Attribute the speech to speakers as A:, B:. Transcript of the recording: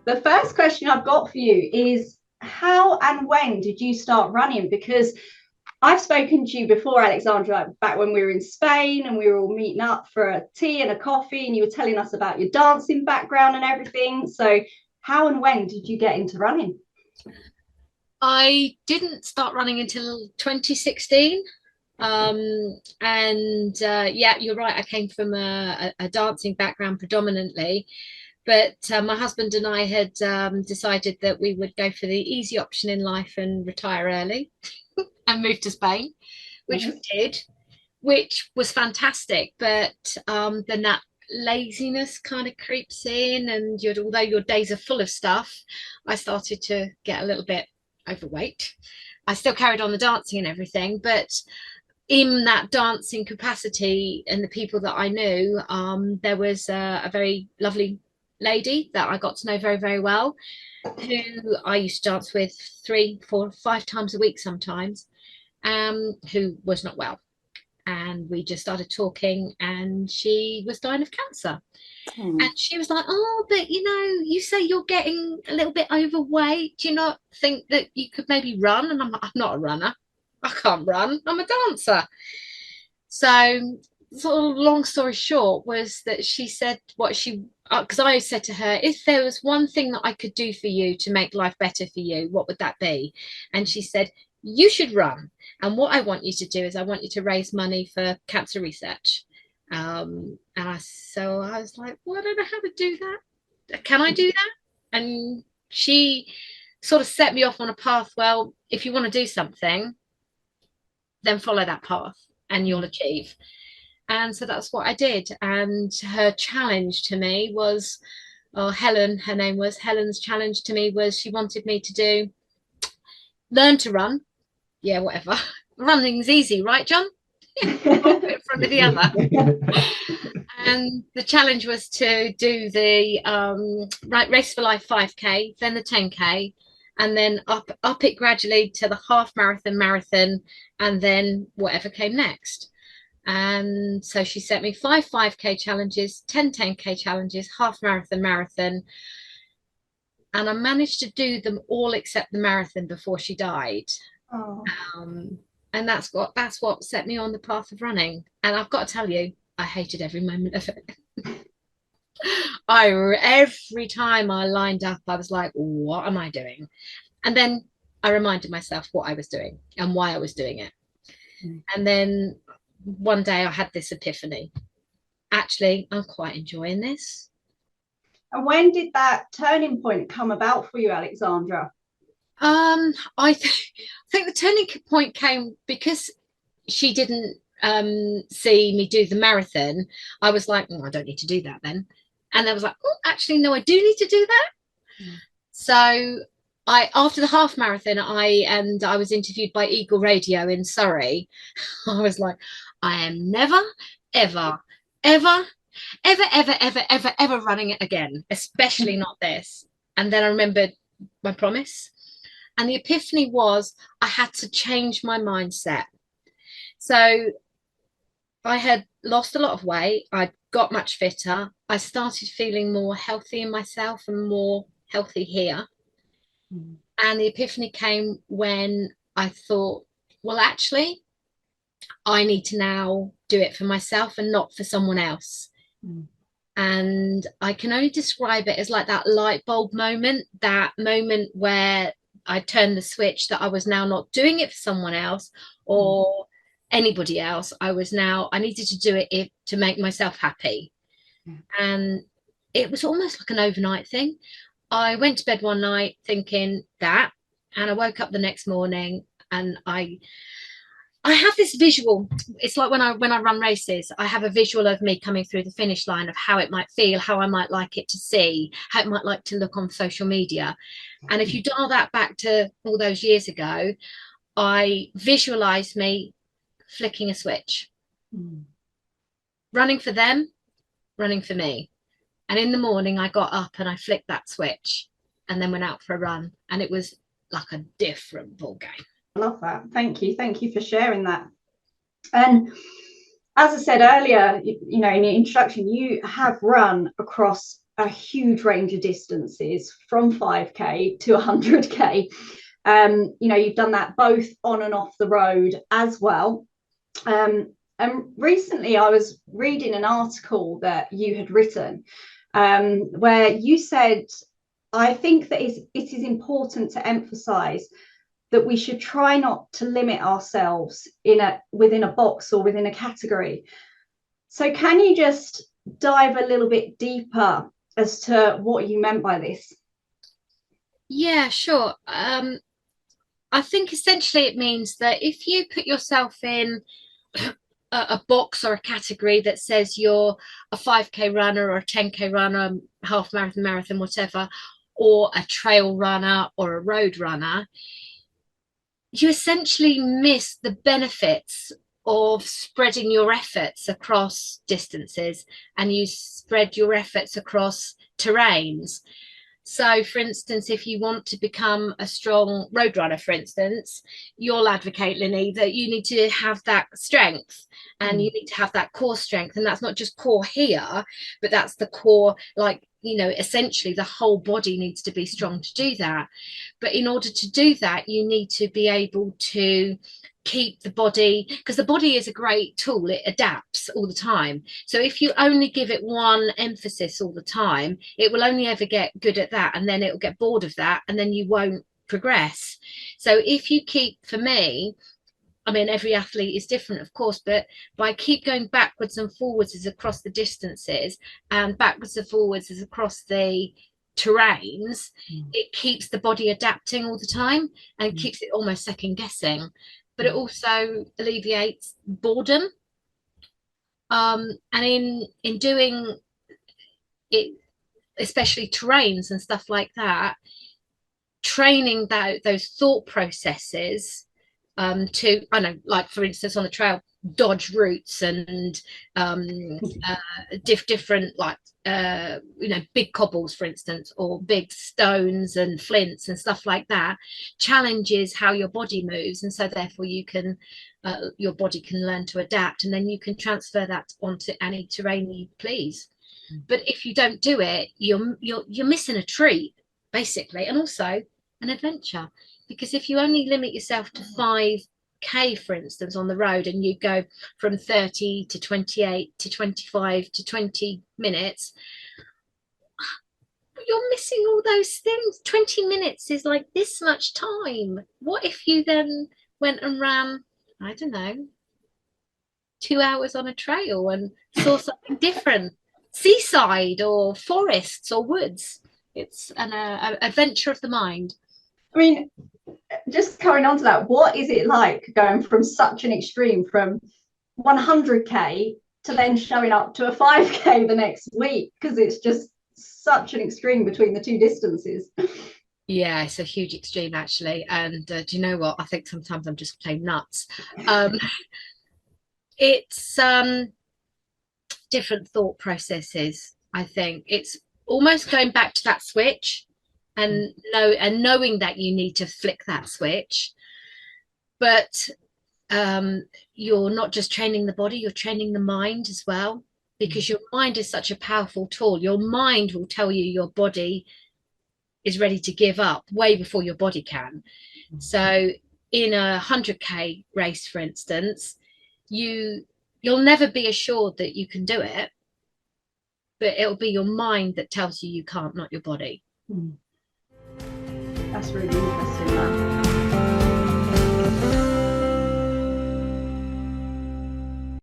A: The first question I've got for you is how and when did you start running? Because I've spoken to you before, Alexandra, back when we were in Spain and we were all meeting up for a tea and a coffee, and you were telling us about your dancing background and everything. So, how and when did you get into running?
B: I didn't start running until 2016. And yeah, you're right. I came from a dancing background predominantly, but my husband and I had decided that we would go for the easy option in life and retire early and move to Spain, which we
A: Nice.
B: did, which was fantastic. But then that laziness kind of creeps in, and although your days are full of stuff, I started to get a little bit overweight. I still carried on the dancing and everything, but in that dancing capacity and the people that I knew, there was a very lovely lady that I got to know very, very well, who I used to dance with 3, 4, 5 times a week sometimes, who was not well. And we just started talking, and she was dying of cancer. And
A: Hmm.
B: she was like, "Oh, but you say you're getting a little bit overweight. Do you not think that you could maybe run?" And I'm like, "I'm not a runner. I can't run. I'm a dancer." So, sort of long story short was that she said what she, because I said to her, if there was one thing that I could do for you to make life better for you, what would that be? And she said, you should run. And what I want you to do is I want you to raise money for cancer research. So I was like, well, I don't know how to do that. Can I do that? And she sort of set me off on a path. Well, if you want to do something, then follow that path and you'll achieve. And so that's what I did. And her challenge to me was, or Helen, her name was, Helen's challenge to me was she wanted me to do learn to run. Yeah, whatever. Running's easy, right, John? One foot in front of the other. And the challenge was to do the race for life 5K, then the 10K, and then up it gradually to the half marathon, and then whatever came next. And so she set me 5K challenges, 10K challenges, half marathon, and I managed to do them all except the marathon before she died.
A: Oh.
B: Um, and that's what set me on the path of running. And I've got to tell you, I hated every moment of it. Every time I lined up, I was like, what am I doing? And then I reminded myself what I was doing and why I was doing it. And then one day I had this epiphany. Actually, I'm quite enjoying this.
A: And when did that turning point come about for you, Alexandra?
B: I think the turning point came because she didn't see me do the marathon. I was like, oh, I don't need to do that then. And I was like, oh, actually, no, I do need to do that.
A: Mm.
B: So after the half marathon, I was interviewed by Eagle Radio in Surrey. I was like, I am never, ever, ever, ever running it again, especially not this. And then I remembered my promise. And the epiphany was I had to change my mindset. So I had lost a lot of weight. I got much fitter. I started feeling more healthy in myself and more healthy here.
A: Mm.
B: And the epiphany came when I thought, well, actually, I need to now do it for myself and not for someone else.
A: Mm.
B: And I can only describe it as like that light bulb moment, that moment where I turned the switch that I was now not doing it for someone else or anybody else. I needed to do it to make myself happy.
A: Mm.
B: And it was almost like an overnight thing. I went to bed one night thinking that, and I woke up the next morning and I have this visual. It's like when I run races, I have a visual of me coming through the finish line of how it might feel, how I might like it to see, how it might like to look on social media. And if you dial that back to all those years ago, I visualized me flicking a switch,
A: Mm.
B: running for them, running for me. And in the morning, I got up and I flicked that switch and then went out for a run. And it was like a different ball game.
A: I love that. Thank you. Thank you for sharing that. And as I said earlier, in the introduction, you have run across a huge range of distances from 5k to 100k. You know, you've done that both on and off the road as well. And recently I was reading an article that you had written, where you said, I think that it is important to emphasize that we should try not to limit ourselves within a box or within a category. So can you just dive a little bit deeper as to what you meant by this?
B: Yeah, sure. I think essentially it means that if you put yourself in a box or a category that says you're a 5k runner or a 10k runner, half marathon, whatever, or a trail runner or a road runner, you essentially miss the benefits of spreading your efforts across distances, and you spread your efforts across terrains. So, for instance, if you want to become a strong road runner, for instance, you'll advocate, Linny, that you need to have that strength and you need to have that core strength. And that's not just core here, but that's the core, like, you know, essentially the whole body needs to be strong to do that. But in order to do that, you need to be able to keep the body, because the body is a great tool, it adapts all the time. So if you only give it one emphasis all the time, it will only ever get good at that, and then it will get bored of that, and then you won't progress. So if you keep, for me, I mean, every athlete is different, of course, but by keep going backwards and forwards as across the distances and backwards and forwards as across the terrains, it keeps the body adapting all the time and keeps it almost second guessing. But it also alleviates boredom. And in doing it, especially terrains and stuff like that, training those thought processes to, I know, like for instance on the trail, dodge routes and different, like you know, big cobbles, for instance, or big stones and flints and stuff like that, challenges how your body moves, and so therefore you can your body can learn to adapt, and then you can transfer that onto any terrain you please. But if you don't do it, you're missing a treat, basically, and also an adventure. Because if you only limit yourself to 5k, for instance, on the road, and you go from 30 to 28 to 25 to 20 minutes, you're missing all those things. 20 minutes is like this much time. What if you then went and ran, I don't know, 2 hours on a trail and saw something different, seaside or forests or woods? It's an adventure of the mind.
A: I mean, just carrying on to that, what is it like going from such an extreme, from 100k to then showing up to a 5k the next week? Because it's just such an extreme between the two distances.
B: Yeah, it's a huge extreme, actually. And do you know what? I think sometimes I'm just plain nuts. It's different thought processes. I think it's almost going back to that switch, and knowing that you need to flick that switch. But you're not just training the body, you're training the mind as well, because your mind is such a powerful tool. Your mind will tell you your body is ready to give up way before your body can. So in a 100k race, for instance, you'll never be assured that you can do it, but it'll be your mind that tells you you can't, not your body.
A: That's really interesting, that.